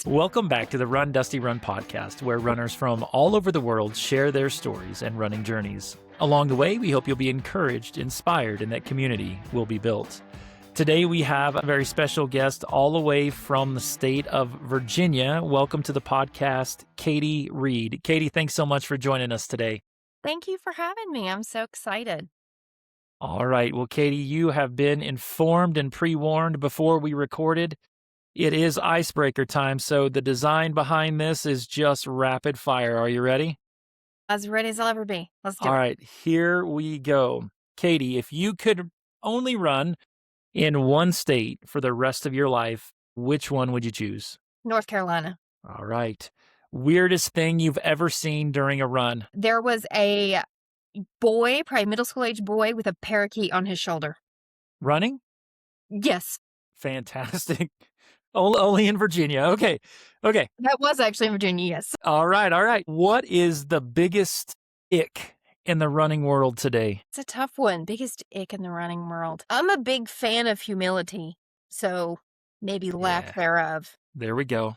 Welcome back to the Run Dusty Run podcast, where runners from all over the world share their stories and running journeys. Along the way, we hope you'll be encouraged, inspired, and that community will be built. Today, we have a very special guest all the way from the state of Virginia. Welcome to the podcast, Caitie Reed. Caitie, thanks so much for joining us today. Thank you for having me. I'm so excited. All right. Well, Caitie, you have been informed and pre-warned before we recorded. It is icebreaker time, so the design behind this is just rapid fire. Are you ready? As ready as I'll ever be. Let's do it. All right, here we go. Caitie, if you could only run in one state for the rest of your life, which one would you choose? North Carolina. All right. Weirdest thing you've ever seen during a run? There was a boy, probably middle school age boy, with a parakeet on his shoulder. Running? Yes. Fantastic. Only in Virginia. Okay. That was actually in Virginia, yes. All right. What is the biggest ick in the running world today? It's a tough one. Biggest ick in the running world. I'm a big fan of humility, so maybe lack thereof. There we go.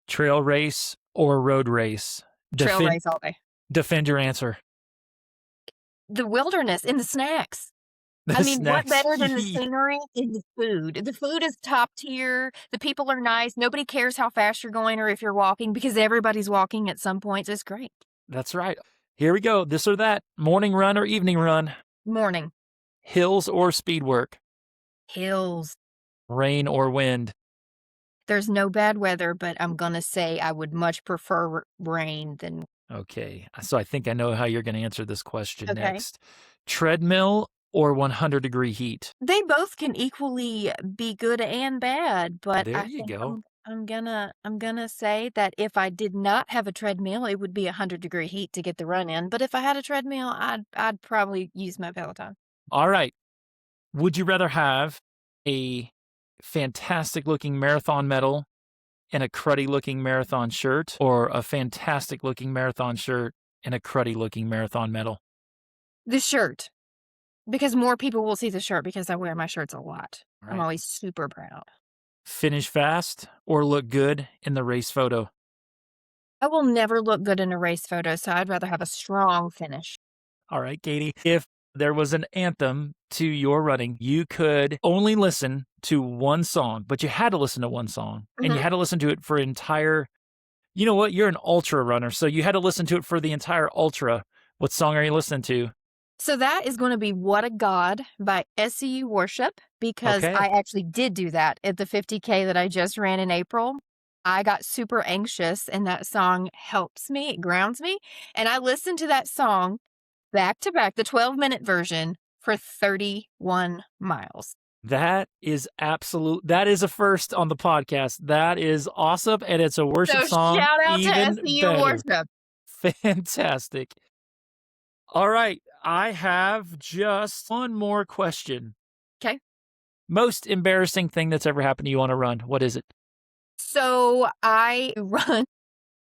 Trail race or road race? Trail race all day. Defend your answer. The wilderness and the snacks. What better than the scenery is the food. The food is top tier. The people are nice. Nobody cares how fast you're going or if you're walking because everybody's walking at some points. It's great. That's right. Here we go. This or that. Morning run or evening run? Morning. Hills or speed work? Hills. Rain or wind? There's no bad weather, but I'm going to say I would much prefer rain than... Okay. So I think I know how you're going to answer this question Okay. next. Treadmill or 100-degree heat? They both can equally be good and bad, but There you go. I'm gonna say that if I did not have a treadmill, it would be 100-degree heat to get the run in. But if I had a treadmill, I'd probably use my Peloton. All right. Would you rather have a fantastic-looking marathon medal and a cruddy-looking marathon shirt, or a fantastic-looking marathon shirt and a cruddy-looking marathon medal? The shirt. Because more people will see the shirt because I wear my shirts a lot. Right. I'm always super proud. Finish fast or look good in the race photo? I will never look good in a race photo, so I'd rather have a strong finish. All right, Caitie. If there was an anthem to your running, you could only listen to one song, but you had to listen to one song, and you had to listen to it for entire... You know what? You're an ultra runner, so you had to listen to it for the entire ultra. What song are you listening to? So that is going to be What a God by SCU Worship, because I actually did do that at the 50K that I just ran in April. I got super anxious, and that song helps me. It grounds me. And I listened to that song back to back, the 12-minute version, for 31 miles. That is a first on the podcast. That is awesome, and it's a worship song. Shout out even to SCU better. Worship. Fantastic. All right, I have just one more question. Okay. Most embarrassing thing that's ever happened to you on a run, what is it? So I run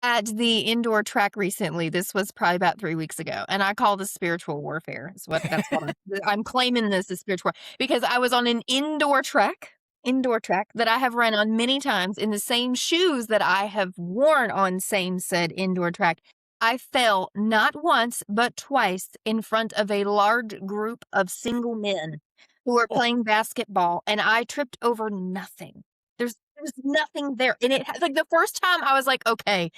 at the indoor track recently. This was probably about 3 weeks ago, and I call this spiritual warfare. That's what I'm claiming this as spiritual, because I was on an indoor track that I have run on many times in the same shoes that I have worn on same said indoor track. I fell not once, but twice in front of a large group of single men who were playing basketball, and I tripped over nothing. There's nothing there. And it, like, the first time I was like, okay,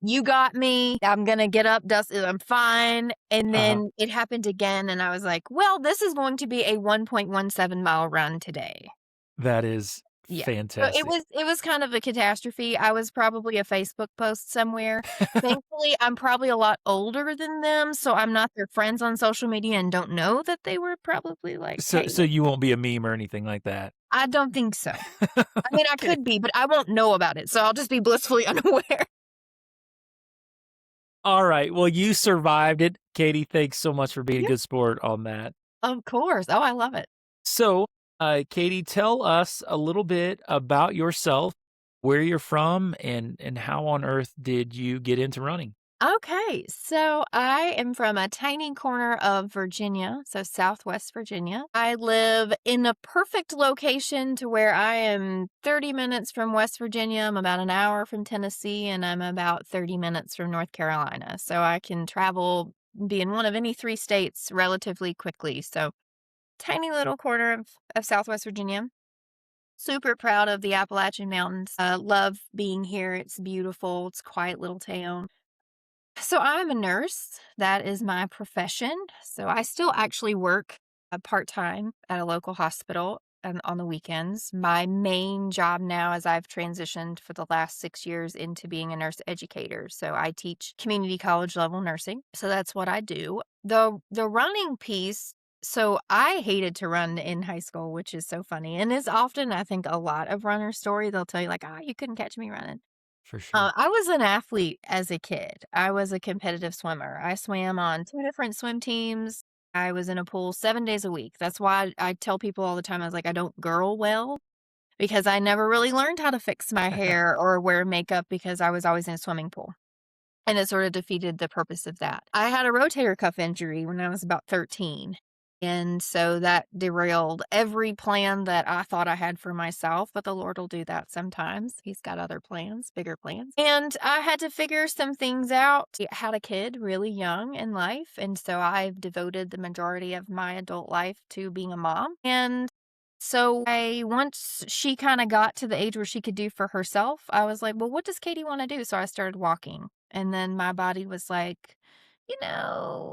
you got me. I'm going to get up, dust. I'm fine. And then it happened again. And I was like, well, this is going to be a 1.17 mile run today. That is fantastic. So it was kind of a catastrophe. I was probably a Facebook post somewhere. Thankfully, I'm probably a lot older than them, so I'm not their friends on social media and don't know that they were probably like... So you won't be a meme or anything like that? I don't think so. I could be, but I won't know about it, so I'll just be blissfully unaware. All right. Well, you survived it. Caitie, thanks so much for being a good sport on that. Of course. Oh, I love it. So, Caitie, tell us a little bit about yourself, where you're from, and how on earth did you get into running? Okay, so I am from a tiny corner of Virginia, so Southwest Virginia. I live in a perfect location to where I am 30 minutes from West Virginia. I'm about an hour from Tennessee, and I'm about 30 minutes from North Carolina. So I can travel, be in one of any three states relatively quickly. So tiny little corner of Southwest Virginia. Super proud of the Appalachian Mountains. Love being here. It's beautiful. It's a quiet little town. So I'm a nurse. That is my profession. So I still actually work part-time at a local hospital on the weekends. My main job now is I've transitioned for the last 6 years into being a nurse educator. So I teach community college level nursing. So that's what I do. The running piece, so I hated to run in high school, which is so funny. And it's often, I think, a lot of runner story. They'll tell you like, "Ah, you couldn't catch me running." For sure. I was an athlete as a kid. I was a competitive swimmer. I swam on 2 different swim teams. I was in a pool 7 days a week. That's why I tell people all the time, I was like, "I don't girl well," because I never really learned how to fix my hair or wear makeup because I was always in a swimming pool. And it sort of defeated the purpose of that. I had a rotator cuff injury when I was about 13. And so that derailed every plan that I thought I had for myself, but the Lord will do that sometimes. He's got other plans, bigger plans. And I had to figure some things out. I had a kid really young in life. And so I've devoted the majority of my adult life to being a mom. And so once she kind of got to the age where she could do for herself, I was like, well, what does Caitie want to do? So I started walking. And then my body was like,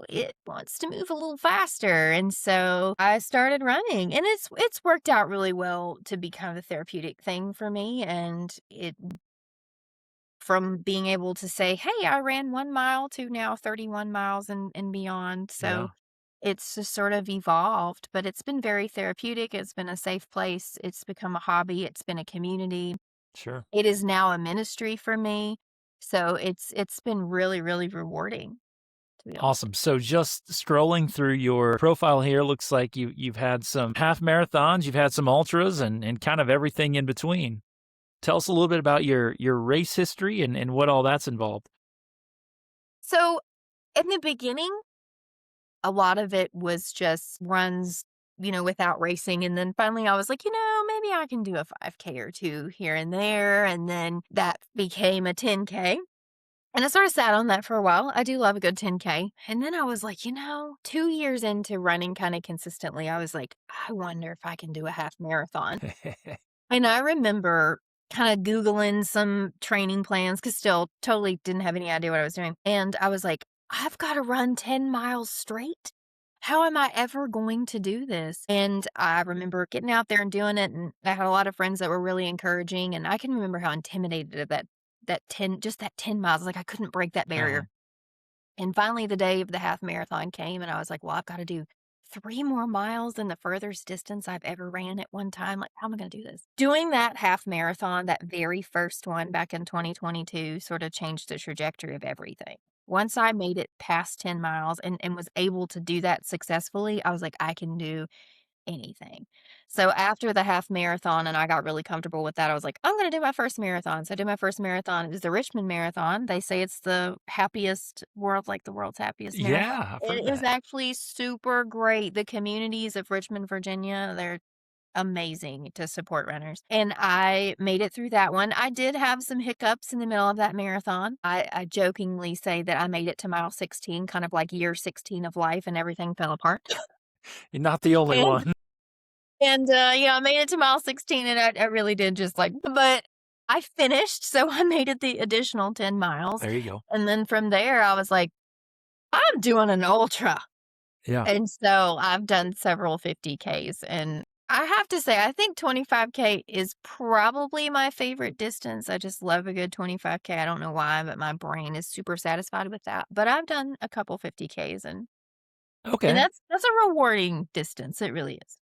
it wants to move a little faster. And so I started running. And it's worked out really well to be kind of a therapeutic thing for me. And it from being able to say, hey, I ran 1 mile to now 31 miles and beyond. So Yeah, it's just sort of evolved, but it's been very therapeutic. It's been a safe place. It's become a hobby. It's been a community. sure. It is now a ministry for me. So it's been really, really rewarding, to be honest. Awesome. So just scrolling through your profile here, looks like you've had some half marathons, you've had some ultras, and kind of everything in between. Tell us a little bit about your race history and what all that's involved. So in the beginning, a lot of it was just runs, without racing. And then finally I was like, maybe I can do a 5K or two here and there. And then that became a 10K. And I sort of sat on that for a while. I do love a good 10K. And then I was like, 2 years into running kind of consistently, I was like, I wonder if I can do a half marathon. And I remember kind of Googling some training plans because still totally didn't have any idea what I was doing. And I was like, I've got to run 10 miles straight. How am I ever going to do this? And I remember getting out there and doing it. And I had a lot of friends that were really encouraging. And I can remember how intimidated of that 10, just that 10 miles. Like I couldn't break that Uh-huh. barrier. And finally, the day of the half marathon came, and I was like, well, I've got to do 3 more miles than the furthest distance I've ever ran at one time. Like, how am I going to do this? Doing that half marathon, that very first one back in 2022, sort of changed the trajectory of everything. Once I made it past 10 miles and was able to do that successfully, I was like, I can do anything. So after the half marathon and I got really comfortable with that, I was like, I'm going to do my first marathon. So I did my first marathon. It was the Richmond Marathon. They say it's the happiest world, like the world's happiest marathon. Yeah, I've heard It is that. actually super great. The communities of Richmond, Virginia, they're amazing to support runners. And I made it through that one. I did have some hiccups in the middle of that marathon. I jokingly say that I made it to mile 16, kind of like year 16 of life, and everything fell apart. You're not the only And one. yeah, I made it to mile 16 and I really did just like but I finished, so I made it the additional 10 miles. There you go. And then from there, I was like, I'm doing an ultra. Yeah, And so I've done several 50Ks. And I have to say, I think 25K is probably my favorite distance. I just love a good 25K. I don't know why, but my brain is super satisfied with that. But I've done a couple 50Ks and okay. that's a rewarding distance. It really is.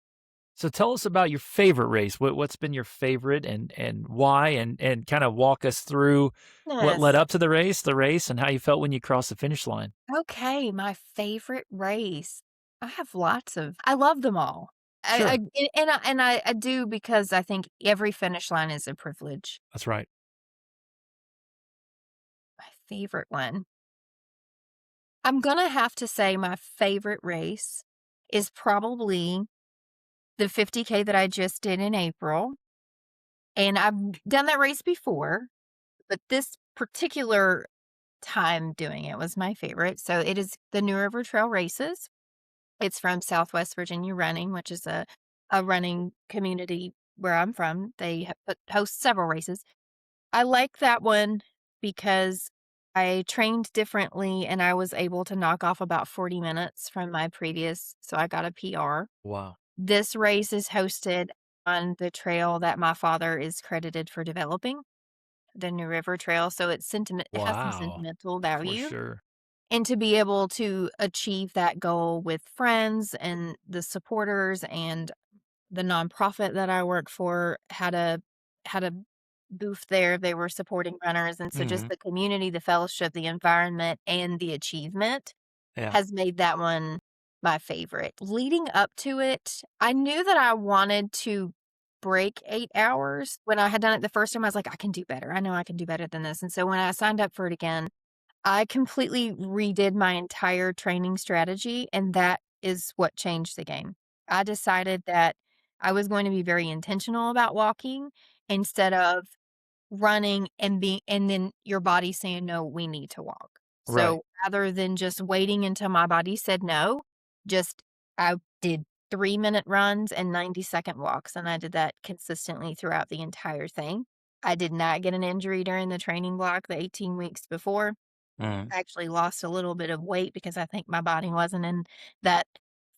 So tell us about your favorite race. What's been your favorite and why, and kinda walk us through what led Yes. up to the race, and how you felt when you crossed the finish line. Okay, my favorite race. I have lots of I love them all. Sure, I do because I think every finish line is a privilege. that's right. My favorite one. I'm gonna have to say my favorite race is probably the 50K that I just did in April, and I've done that race before, but this particular time doing it was my favorite. So it is the New River Trail Races. It's from Southwest Virginia Running, which is a running community where I'm from. They host several races. I like that one because I trained differently and I was able to knock off about 40 minutes from my previous, so I got a PR. Wow. This race is hosted on the trail that my father is credited for developing, the New River Trail, so it has some Wow. sentimental For value. sure. And to be able to achieve that goal with friends and the supporters and the nonprofit that I work for had a booth there. They were supporting runners, and so just Mhm. the community, the fellowship, the environment, and the achievement Yeah. has made that one my favorite. Leading up to it, I knew that I wanted to break 8 hours. When I had done it the first time, I was like, "I can do better. I know I can do better than this." And so when I signed up for it again, I completely redid my entire training strategy, and that is what changed the game. I decided that I was going to be very intentional about walking instead of running and then your body saying, "No, we need to walk." Right. So, rather than just waiting until my body said no, just I did 3-minute runs and 90-second walks, and I did that consistently throughout the entire thing. I did not get an injury during the training block the 18 weeks before. Mhm. I actually lost a little bit of weight because I think my body wasn't in that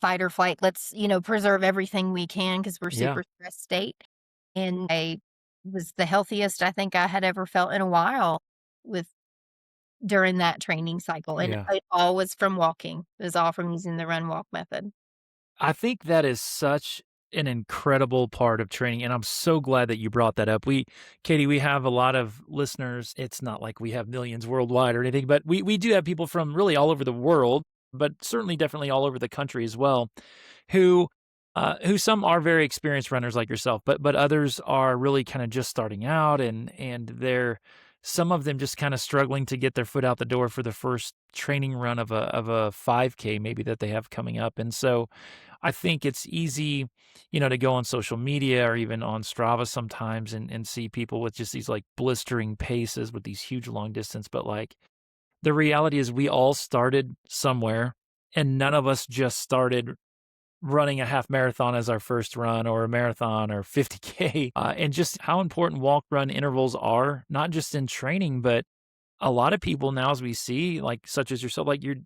fight or flight, let's, preserve everything we can because 'cause we're Yeah. super stressed state, and I was the healthiest I think I had ever felt in a while with during that training cycle, and Yeah. it all was from walking. It was all from using the run walk method. I think that is such an incredible part of training, and I'm so glad that you brought that up. Katie, we have a lot of listeners. It's not like we have millions worldwide or anything, but we do have people from really all over the world, but certainly definitely all over the country as well, who who some are very experienced runners like yourself, but others are really kind of just starting out, and they're some of them just kind of struggling to get their foot out the door for the first training run of a 5K maybe that they have coming up, and so I think it's easy, to go on social media or even on Strava sometimes and see people with just these like blistering paces with these huge long distance. But like the reality is, we all started somewhere and none of us just started running a half marathon as our first run or a marathon or 50K. And just how important walk run intervals are, not just in training, but a lot of people now, as we see, like such as yourself, like you're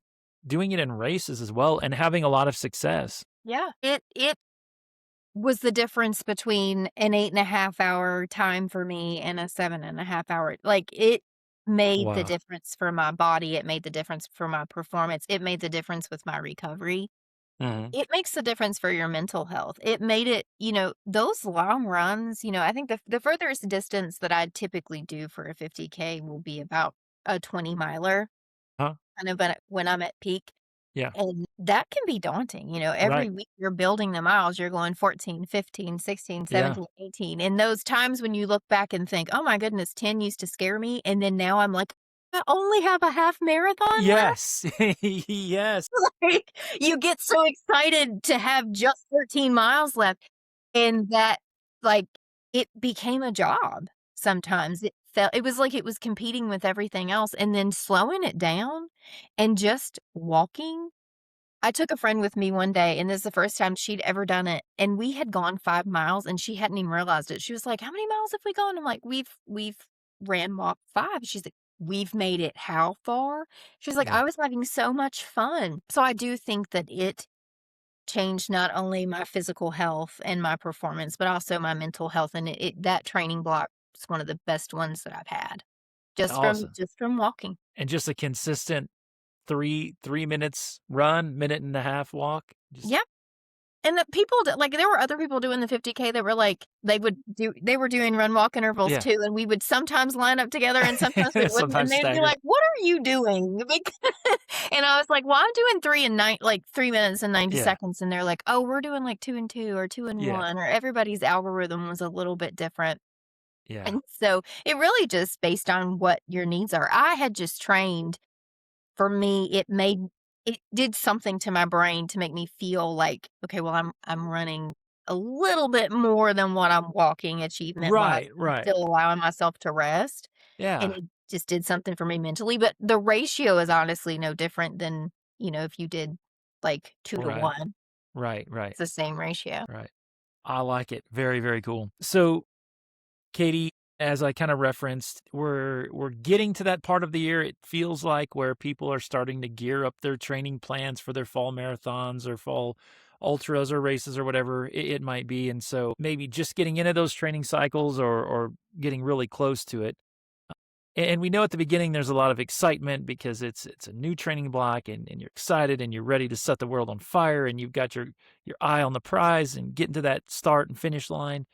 doing it in races as well and having a lot of success. Yeah. It was the difference between an 8.5 hour time for me and a 7.5 hour. Like, it made the Wow. difference for my body, it made the difference for my performance, it made the difference with my recovery. Mhm. It makes the difference for your mental health. It made it those long runs, I think the furthest distance that I typically do for a 50K will be about a 20 miler, Huh? kind of when I'm at peak. Yeah. And that can be daunting, Right. every week you're building the miles, you're going 14, 15, 16, Yeah. 17, 18. And those times when you look back and think, "Oh my goodness, 10 used to scare me," and then now I'm like, "I only have a half marathon left?" Yes. Yes. Like, you get so excited to have just 13 miles left, and that, like, it became a job sometimes. It was like it was competing with everything else, and then slowing it down and just walking. I took a friend with me one day, and this is the first time she'd ever done it, and we had gone 5 miles, and she hadn't even realized it. She was like, "How many miles have we gone?" I'm like, "We've ran walked 5." She's like, "We've made it how far?" She's like, Yeah. "I was having so much fun." So I do think that it changed not only my physical health and my performance, but also my mental health, and that training block is one of the best ones that I've had, Awesome. just from walking. And just a consistent 3 minutes run, minute and a half walk. Just Yeah. And the people that like, there were other people doing the 50K that were like, they were doing run walk intervals yeah. too, and we would sometimes line up together and sometimes we wouldn't, and Sometimes they'd be stagger. like, "What are you doing?" And I was like, "Well, I'm doing 3 minutes and 90 Yeah. seconds," and they're like, "Oh, we're doing like 2 and 2 or 2 and Yeah. 1," or everybody's algorithm was a little bit different. Yeah. And so it really just based on what your needs are. I had just trained for me, it did something to my brain to make me feel like, okay, well, I'm running a little bit more than what I'm walking achievement-wise, Right, and right. still allowing myself to rest, and Yeah. it just did something for me mentally, but the ratio is honestly no different than, if you did, like, 2 to Right. 1. Right, right, It's the same ratio. right. I like it. Very, very cool. So, Caitie, as I kind of referenced, we're getting to that part of the year. It feels like where people are starting to gear up their training plans for their fall marathons or fall ultras or races or whatever it might be. And so maybe just getting into those training cycles or getting really close to it. And we know at the beginning there's a lot of excitement because it's a new training block and you're excited and you're ready to set the world on fire and you've got your eye on the prize and getting to that start and finish line.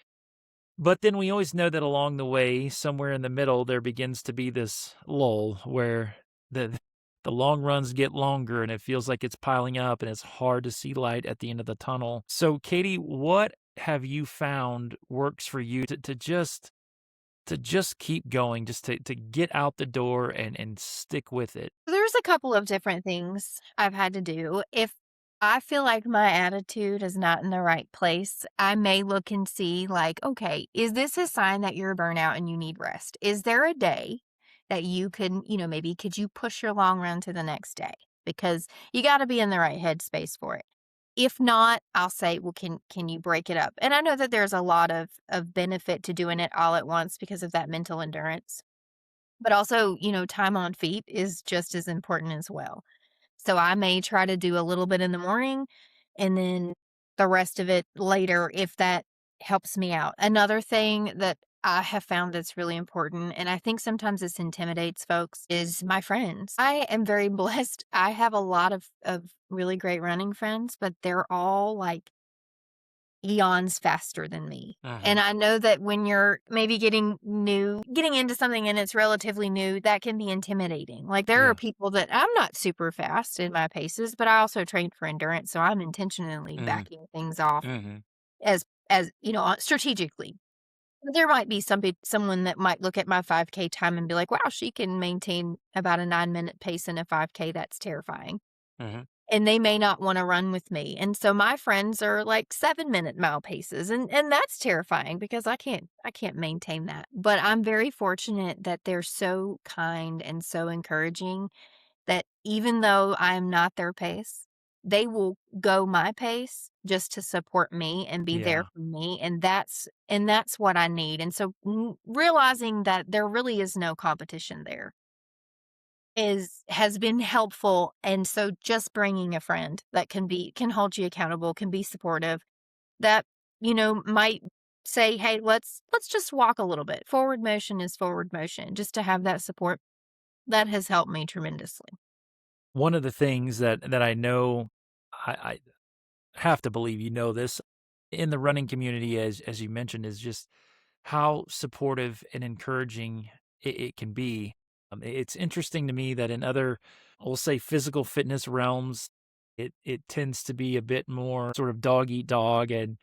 But then we always know that along the way, somewhere in the middle, there begins to be this lull where the long runs get longer and it feels like it's piling up and it's hard to see light at the end of the tunnel. So, Caitie, what have you found works for you to just keep going, just to get out the door and stick with it? There's a couple of different things I've had to do. If I feel like my attitude is not in the right place, I may look and see, like, okay, is this a sign that you're burnout and you need rest? Is there a day that you can, maybe could you push your long run to the next day? Because you got to be in the right headspace for it. If not, I'll say, well, can you break it up? And I know that there's a lot of benefit to doing it all at once because of that mental endurance. But also, time on feet is just as important as well. So I may try to do a little bit in the morning and then the rest of it later if that helps me out. Another thing that I have found that's really important, and I think sometimes this intimidates folks, is my friends. I am very blessed. I have a lot of really great running friends, but they're all like eons faster than me. And Mhm. I know that when you're maybe getting into something and it's relatively new, that can be intimidating. Like there are Yeah. people that I'm not super fast in my paces, but I also train for endurance. So I'm intentionally Mhm. backing things off Mhm. strategically. There might be someone that might look at my 5K time and be like, wow, she can maintain about a 9-minute pace in a 5K. That's terrifying, Mhm. and they may not wanna run with me, and so my friends are like 7-minute mile paces, and that's terrifying because I can't maintain that, but I'm very fortunate that they're so kind and so encouraging that even though I'm not their pace, they will go my pace just to support me and be there Yeah. for me, and that's what I need, and so, realizing that there really is no competition there has been helpful, and so just bringing a friend that can hold you accountable, can be supportive, that, might say, "Hey, let's just walk a little bit. Forward motion is forward motion." Just to have that support, that has helped me tremendously. One of the things that I know, I have to believe you know this, in the running community, as you mentioned, is just how supportive and encouraging it can be. It's interesting to me that in other, we'll say, physical fitness realms, it tends to be a bit more sort of dog eat dog and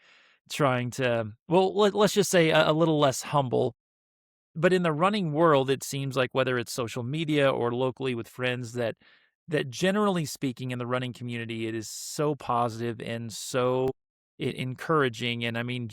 trying to, well, let's just say a little less humble. But in the running world, it seems like whether it's social media or locally with friends that generally speaking in the running community, it is so positive and so encouraging. And I mean,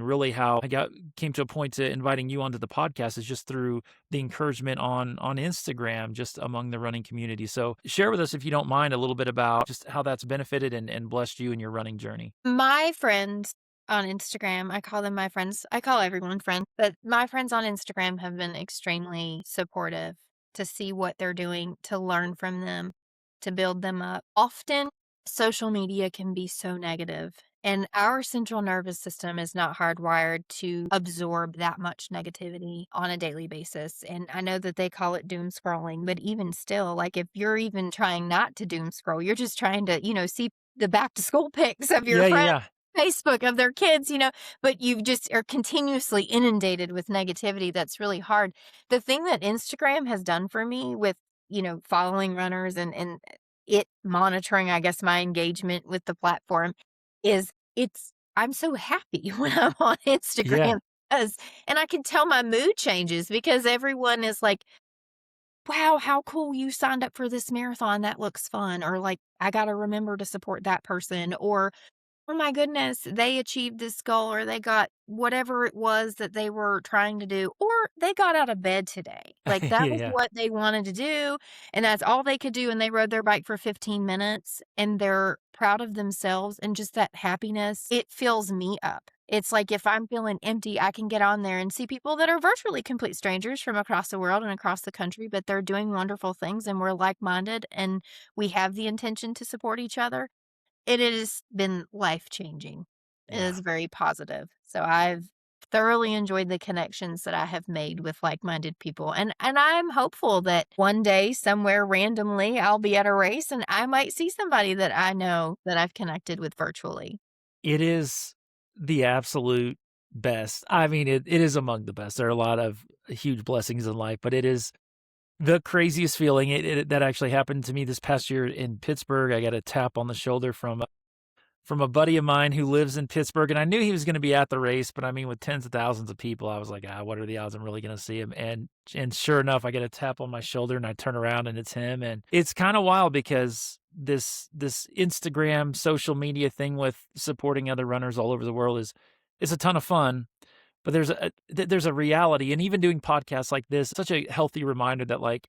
really how I came to a point to inviting you onto the podcast is just through the encouragement on Instagram, just among the running community. So share with us, if you don't mind, a little bit about just how that's benefited and blessed you in your running journey. My friends on Instagram, I call them my friends. I call everyone friends, but my friends on Instagram have been extremely supportive to see what they're doing, to learn from them, to build them up. Often, social media can be so negative, and our central nervous system is not hardwired to absorb that much negativity on a daily basis. And I know that they call it doom scrolling, but even still, like if you're even trying not to doom scroll, you're just trying to, see the back to school pics of your Yeah, yeah, friends, yeah. Facebook of their kids, but you just are continuously inundated with negativity that's really hard. The thing that Instagram has done for me with, following runners and it monitoring, I guess, my engagement with the platform is I'm so happy when I'm on Yeah. Instagram, 'cause and I can tell my mood changes because everyone is like wow, how cool you signed up for this marathon. That looks fun. Or like, I got to remember to support that person. Or, oh my goodness, they achieved this goal or they got whatever it was that they were trying to do, or they got out of bed today. Like that Yeah, was yeah. what they wanted to do. And that's all they could do. And they rode their bike for 15 minutes and they're proud of themselves and just that happiness. It fills me up. It's like if I'm feeling empty, I can get on there and see people that are virtually complete strangers from across the world and across the country, but they're doing wonderful things and we're like minded and we have the intention to support each other. It has been life-changing. It Yeah. is very positive. So I've thoroughly enjoyed the connections that I have made with like-minded people, and I'm hopeful that one day, somewhere randomly, I'll be at a race and I might see somebody that I know that I've connected with virtually. It is the absolute best. I mean, it is among the best. There are a lot of huge blessings in life, but it is the craziest feeling. That actually happened to me this past year in Pittsburgh. I got a tap on the shoulder from a buddy of mine who lives in Pittsburgh, and I knew he was gonna be at the race, but I mean, with tens of thousands of people, I was like, what are the odds I'm really gonna see him?" And sure enough, I get a tap on my shoulder, and I turn around, and it's him, and it's kinda wild because this Instagram social media thing with supporting other runners all over the world is a ton of fun, but there's a reality, and even doing podcasts like this, such a healthy reminder that, like,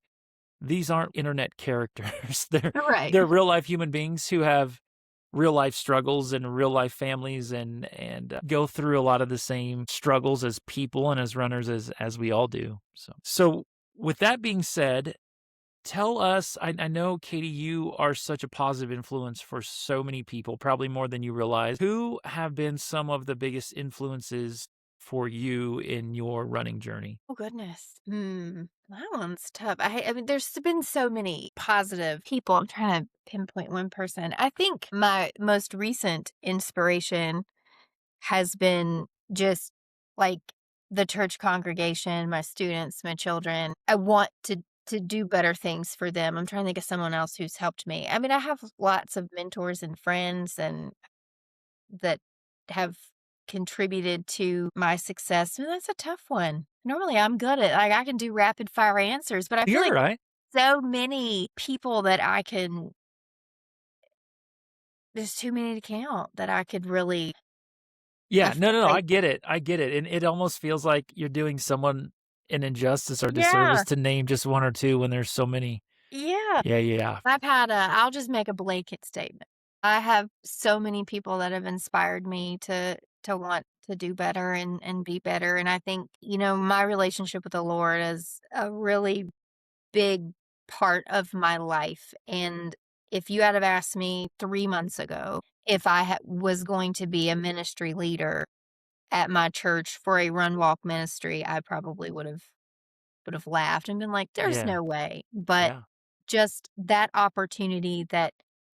these aren't internet characters. Right. They're real life human beings who have real life struggles and real life families and go through a lot of the same struggles as people and as runners as we all do. So with that being said, tell us, I know Caitie, you are such a positive influence for so many people, probably more than you realize. Who have been some of the biggest influences for you in your running journey? Oh, goodness. That one's tough. I mean, there's been so many positive people. I'm trying to pinpoint one person. I think my most recent inspiration has been just like the church congregation, my students, my children. I want to do better things for them. I'm trying to think of someone else who's helped me. I mean, I have lots of mentors and friends and that have contributed to my success. And that's a tough one. Normally I'm good at like I can do rapid fire answers, but I feel You're like right. so many people that I can there's too many to count that I could really Yeah, I no, feel no, no, like I get it, and it almost feels like you're doing someone an injustice or disservice yeah, to name just 1 or 2 when there's so many. yeah. Yeah, yeah, I'll just make a blanket statement. I have so many people that have inspired me to want to do better and be better. And I think, my relationship with the Lord is a really big part of my life. And if you had have asked me 3 months ago if I was going to be a ministry leader at my church for a run walk ministry, I probably would have laughed and been like, "There's yeah, no way." But yeah, just that opportunity that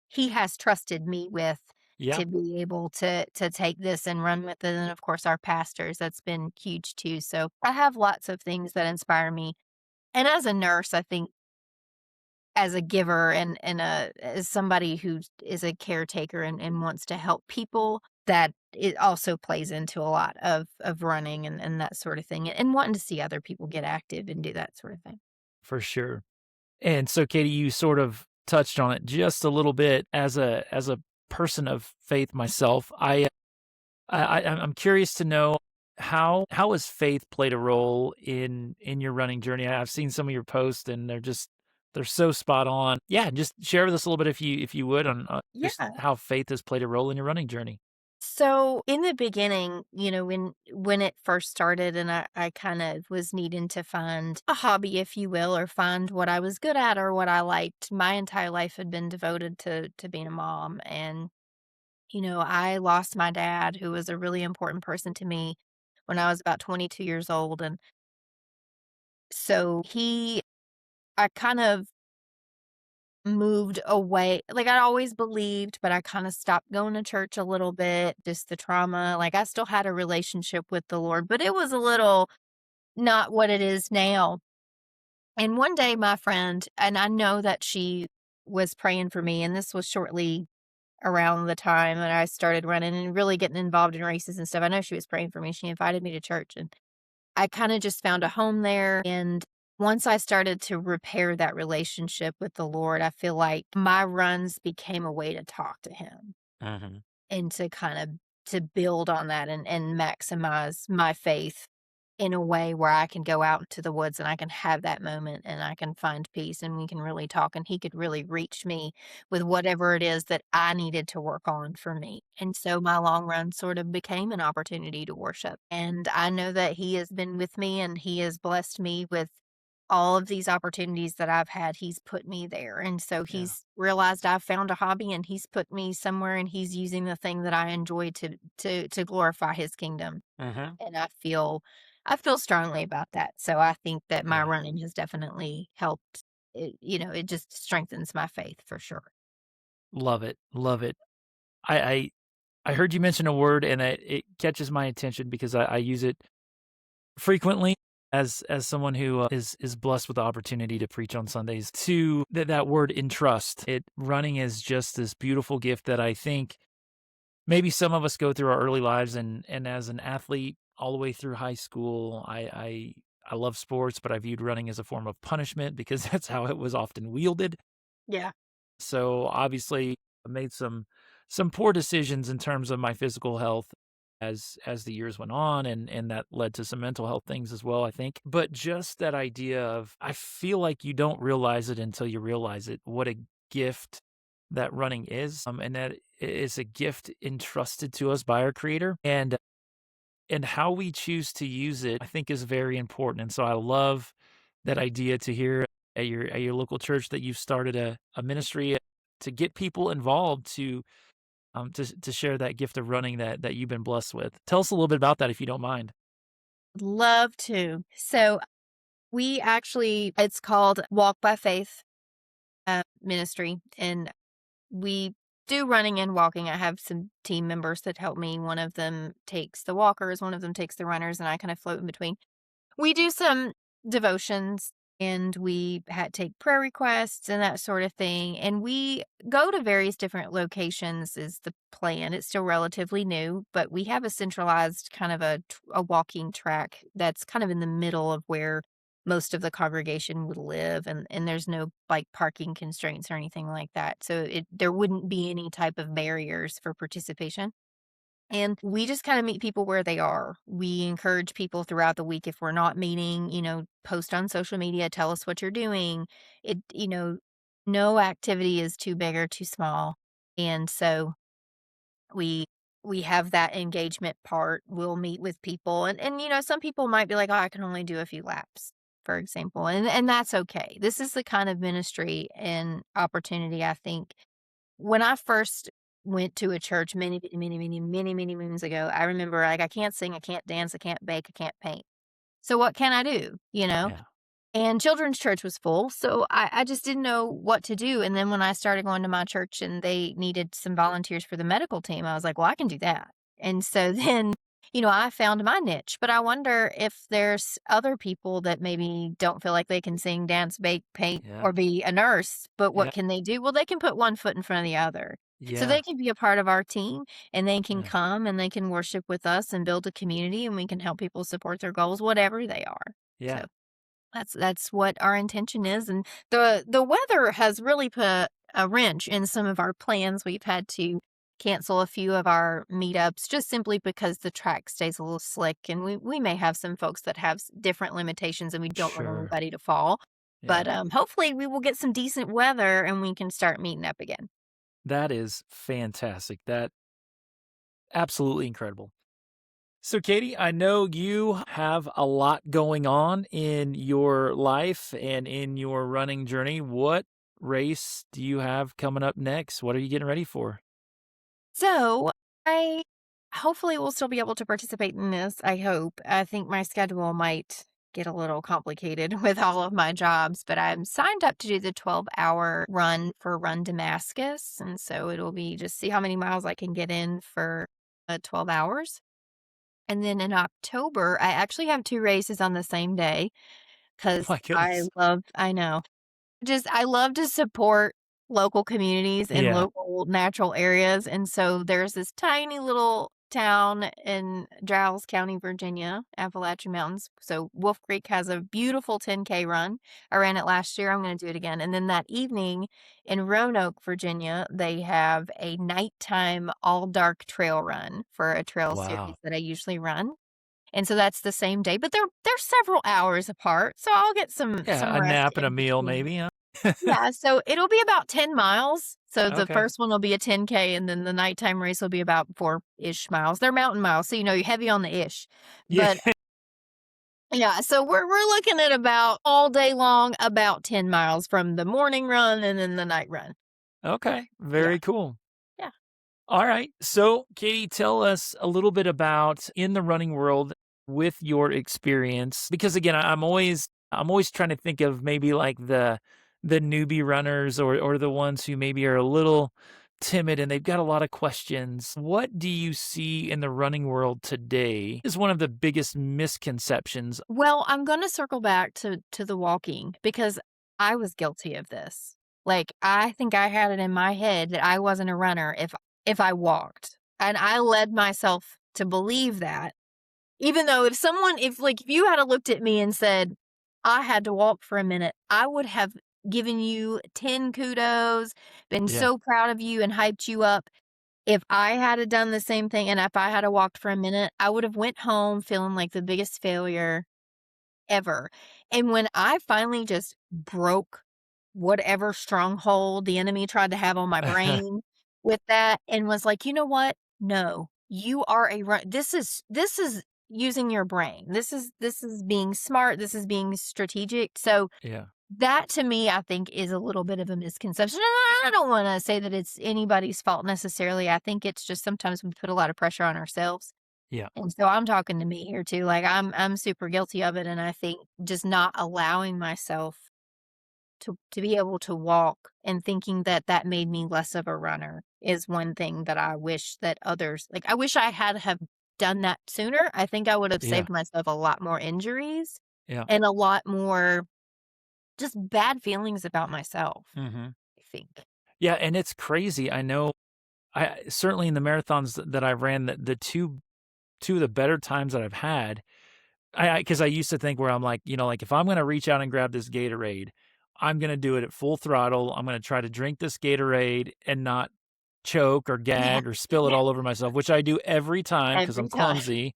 he has trusted me with yeah, to be able to take this and run with it, and of course, our pastors, that's been huge too. So, I have lots of things that inspire me. And as a nurse, I think as a giver and as somebody who is a caretaker and wants to help people, that it also plays into a lot of running and that sort of thing, and wanting to see other people get active and do that sort of thing. for sure. And so, Caitie, you sort of touched on it just a little bit. As a person of faith myself, I'm curious to know how has faith played a role in your running journey? I've seen some of your posts, and they're so spot on. Yeah, just share with us a little bit if you would on just Yeah. how faith has played a role in your running journey. So in the beginning, when it first started and I kind of was needing to find a hobby, if you will, or find what I was good at or what I liked, my entire life had been devoted to being a mom. And, I lost my dad, who was a really important person to me when I was about 22 years old. And so I kind of moved away. Like, I always believed, but I kinda stopped going to church a little bit, just the trauma. Like, I still had a relationship with the Lord, but it was a little not what it is now. And one day, my friend and I know that she was praying for me, and this was shortly around the time that I started running and really getting involved in races and stuff. I know she was praying for me. She invited me to church, and I kinda just found a home there, and once I started to repair that relationship with the Lord, I feel like my runs became a way to talk to him Mhm. and to kind of to build on that and maximize my faith in a way where I can go out into the woods and I can have that moment and I can find peace and we can really talk and he could really reach me with whatever it is that I needed to work on for me. And so my long run sort of became an opportunity to worship. And I know that he has been with me and he has blessed me with all of these opportunities that I've had. He's put me there. And so Yeah. he's realized I've found a hobby and he's put me somewhere and he's using the thing that I enjoy to glorify his kingdom. Mhm. And I feel strongly about that. So I think that my Yeah. running has definitely helped. It just strengthens my faith for sure. Love it. Love it. I I I heard you mention a word and it catches my attention because I use it frequently as someone who is blessed with the opportunity to preach on Sundays. To that word entrust. It running is just this beautiful gift that I think maybe some of us go through our early lives and as an athlete all the way through high school, I love sports, but I viewed running as a form of punishment because that's how it was often wielded. Yeah. So obviously, I made some poor decisions in terms of my physical health as the years went on, and that led to some mental health things as well, I think. But just that idea of I feel like you don't realize it until you realize it, what a gift that running is, and that is a gift entrusted to us by our creator. And how we choose to use it, I think is very important. And so I love that idea to hear at your local church that you've started a ministry to get people involved to share that gift of running that you've been blessed with. Tell us a little bit about that if you don't mind. Love to. So we actually, it's called Walk by Faith Ministry, and we do running and walking. I have some team members that help me. One of them takes the walkers, one of them takes the runners, and I kind of float in between. We do some devotions and we take prayer requests and that sort of thing. And we go to various different locations is the plan. It's still relatively new, but we have a centralized kind of a walking track that's kind of in the middle of where most of the congregation would live and there's no like parking constraints or anything like that. So there wouldn't be any type of barriers for participation. And we just kind of meet people where they are. We encourage people throughout the week if we're not meeting, post on social media, tell us what you're doing. No activity is too big or too small. And so we we have that engagement part. We'll meet with people and some people might be like, "Oh, I can only do a few laps." For example, and that's okay. This is the kind of ministry and opportunity I think when I first went to a church many moons ago, I remember, like, I can't sing, I can't dance, I can't bake, I can't paint. So what can I do, you know? Yeah. And children's church was full, so I just didn't know what to do, and then when I started going to my church and they needed some volunteers for the medical team, I was like, "Well, I can do that." And so then, I found my niche, but I wonder if there's other people that maybe don't feel like they can sing, dance, bake, paint, Yeah. or be a nurse, but Yeah. what can they do? Well, they can put one foot in front of the other. So Yeah. they can be a part of our team, and they can Yeah. come, and they can worship with us and build a community, and we can help people support their goals, whatever they are. Yeah. So that's what our intention is, and the weather has really put a wrench in some of our plans. We've had to cancel a few of our meetups just simply because the track stays a little slick, and we may have some folks that have different limitations, and we don't want Sure. anybody to fall. Yeah. But hopefully, we will get some decent weather, and we can start meeting up again. That is fantastic. That absolutely incredible. So, Katie, I know you have a lot going on in your life and in your running journey. What race do you have coming up next? What are you getting ready for? So I hopefully will still be able to participate in this. I hope. I think my schedule might get a little complicated with all of my jobs, but I'm signed up to do the 12-hour run for Run Damascus. And so it'll be just see how many miles I can get in for 12 hours. And then in October, I actually have two races on the same day because My goodness. I know, I love to support local communities and Yeah. local natural areas, and so there's this tiny little town in Giles County, Virginia, Appalachian Mountains. So Wolf Creek has a beautiful 10K run. I ran it last year. I'm going to do it again. And then that evening in Roanoke, Virginia, they have a nighttime all dark trail run for a trail series Wow. that I usually run. And so that's the same day, but they're several hours apart. So I'll get Yeah, some a rest nap and a in meal between. maybe, huh? Yeah, so it'll be about 10 miles. So the Okay. first one will be a 10K, and then the nighttime race will be about 4-ish miles. They're mountain miles, so, you're heavy on the ish. Yeah. But, yeah, so we're looking at about all day long, about 10 miles from the morning run and then the night run. Okay. Yeah, Very cool. yeah. All right. So, Caitie, tell us a little bit about in the running world with your experience, because again, I'm always trying to think of maybe like the newbie runners or the ones who maybe are a little timid and they've got a lot of questions. What do you see in the running world today is one of the biggest misconceptions? Well, I'm gonna circle back to the walking because I was guilty of this. Like, I think I had it in my head that I wasn't a runner if I walked, and I led myself to believe that. Even though if you had looked at me and said, "I had to walk for a minute," I would have given you 10 kudos, been Yeah. so proud of you and hyped you up. If I had done the same thing and if I had walked for a minute, I would have went home feeling like the biggest failure ever. And when I finally just broke whatever stronghold the enemy tried to have on my brain with that and was like, "You know what? No, you are this is using your brain. This is being smart. This is being strategic." So Yeah. that to me, I think is a little bit of a misconception. And I don't want to say that it's anybody's fault necessarily. I think it's just sometimes we put a lot of pressure on ourselves. Yeah. And so I'm talking to me here too. Like I'm super guilty of it. And I think just not allowing myself to be able to walk and thinking that that made me less of a runner is one thing that I wish that others like I wish I had have done that sooner. I think I would have Yeah. saved myself a lot more injuries Yeah. and a lot more just bad feelings about myself, Mhm. I think. Yeah, and it's crazy. I know I certainly in the marathons that I ran, the two of the better times that I've had, because I used to think where I'm like, like if I'm gonna reach out and grab this Gatorade, I'm gonna do it at full throttle. I'm gonna try to drink this Gatorade and not choke or Yeah. gag or spill it Yeah. all over myself, which I do every time because Every I'm time. clumsy.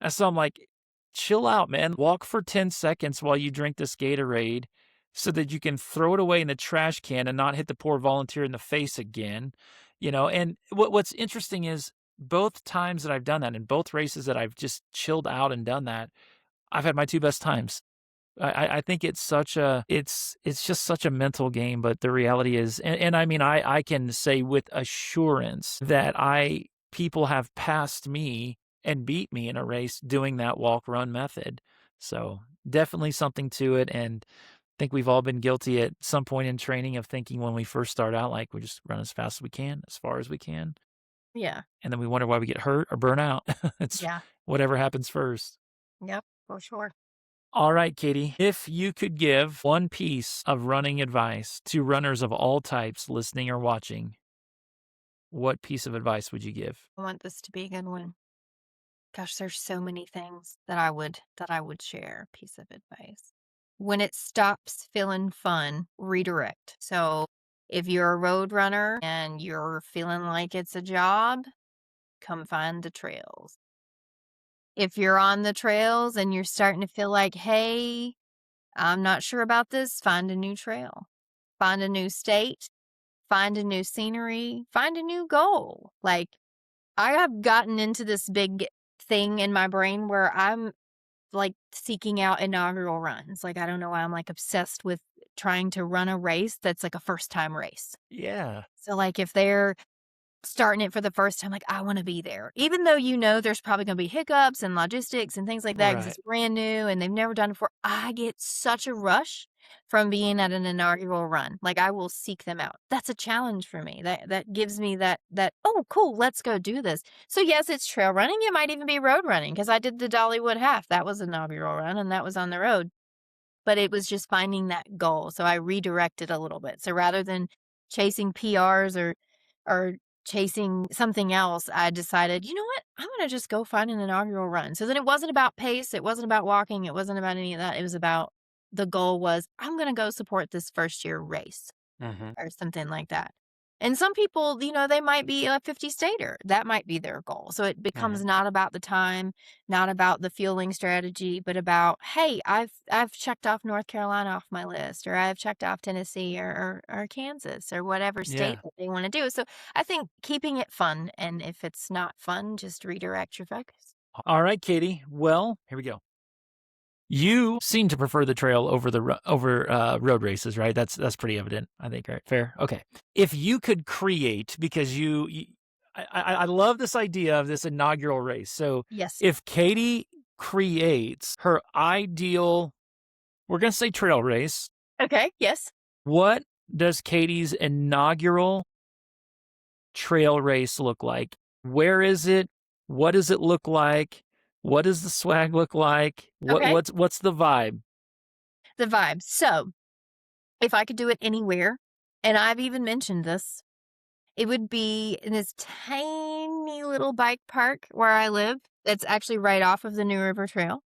And so I'm like, chill out, man. Walk for 10 seconds while you drink this Gatorade so that you can throw it away in the trash can and not hit the poor volunteer in the face again. And what's interesting is both times that I've done that, in both races that I've just chilled out and done that, I've had my two best times. I think it's just such a mental game, but the reality is, and I mean, I can say with assurance that people have passed me and beat me in a race doing that walk run method. So definitely something to it. And I think we've all been guilty at some point in training of thinking when we first start out, like we just run as fast as we can, as far as we can. Yeah. And then we wonder why we get hurt or burn out. It's Yeah. whatever happens first. Yep. For sure. All right, Caitie, if you could give one piece of running advice to runners of all types listening or watching, what piece of advice would you give? I want this to be a good one. Gosh, there's so many things that I would share. Piece of advice. When it stops feeling fun, redirect. So if you're a road runner and you're feeling like it's a job, come find the trails. If you're on the trails and you're starting to feel like, hey, I'm not sure about this, find a new trail. Find a new state, find a new scenery, find a new goal. Like I have gotten into this big thing in my brain where I'm like seeking out inaugural runs. Like I don't know why I'm like obsessed with trying to run a race that's like a first time race. Yeah, So like if they're starting it for the first time, like I want to be there. Even though there's probably going to be hiccups and logistics and things like that because right. it's brand new and they've never done it before. I get such a rush from being at an inaugural run. Like I will seek them out. That's a challenge for me. That gives me that oh cool, let's go do this. So yes, it's trail running. It might even be road running because I did the Dollywood half. That was an inaugural run and that was on the road. But it was just finding that goal. So I redirected a little bit. So rather than chasing PRs or chasing something else, I decided, you know what? I'm going to just go find an inaugural run. So then it wasn't about pace. It wasn't about walking. It wasn't about any of that. It was about the goal was I'm going to go support this first year race Mhm. or something like that. And some people, they might be a 50 stater. That might be their goal. So it becomes Mhm. not about the time, not about the fueling strategy, but about, hey, I've checked off North Carolina off my list, or I've checked off Tennessee or Kansas or whatever state Yeah. that they want to do. So I think keeping it fun, and if it's not fun, just redirect your focus. All right, Caitie. Well, here we go. You seem to prefer the trail over road races, right? That's pretty evident, I think, right? Fair. Okay. If you could create, because I love this idea of this inaugural race. So Yes. if Caitie creates her ideal, we're gonna say trail race, Okay. Yes. what does Caitie's inaugural trail race look like? Where is it? What does it look like? What does the swag look like? Okay. What's the vibe? The vibe. So if I could do it anywhere, and I've even mentioned this, it would be in this tiny little bike park where I live. It's actually right off of the New River Trail.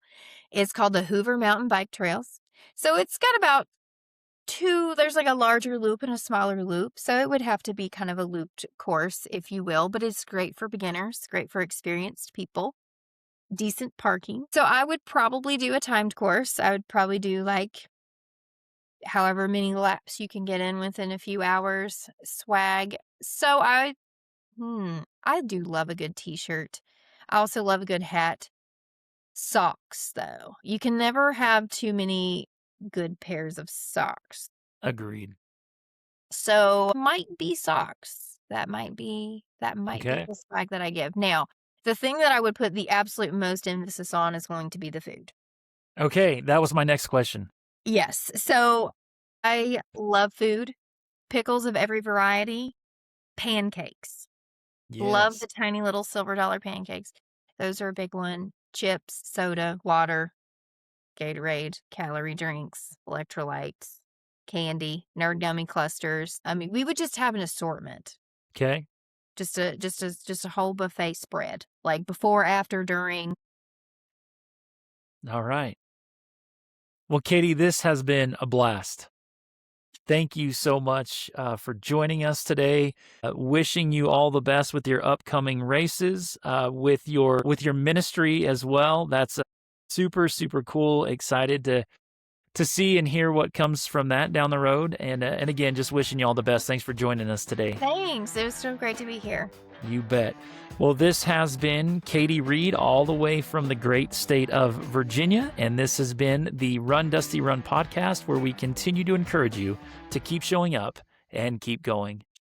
It's called the Hoover Mountain Bike Trails. So it's got about there's like a larger loop and a smaller loop. So it would have to be kind of a looped course, if you will, but it's great for beginners, great for experienced people, decent parking. So I would probably do a timed course. I would probably do like however many laps you can get in within a few hours, swag. So I do love a good t-shirt. I also love a good hat. Socks, though. You can never have too many good pairs of socks. Agreed. So might be socks. That might be Okay. the swag that I give. Now, the thing that I would put the absolute most emphasis on is going to be the food. Okay, that was my next question. Yes. So I love food, pickles of every variety, pancakes. Love the Yes. tiny little silver dollar pancakes. Those are a big one. Chips, soda, water, Gatorade, calorie drinks, electrolytes, candy, nerd gummy clusters. I mean, we would just have an assortment. Okay. Just a whole buffet spread. Like before, after, during. All right. Well, Caitie, this has been a blast. Thank you so much for joining us today. Wishing you all the best with your upcoming races, with your ministry as well. That's super super cool. Excited to see and hear what comes from that down the road. And again, just wishing you all the best. Thanks for joining us today. Thanks. It was so great to be here. You bet. Well, this has been Caitie Reed, all the way from the great state of Virginia. And this has been the Run Dusty Run podcast, where we continue to encourage you to keep showing up and keep going.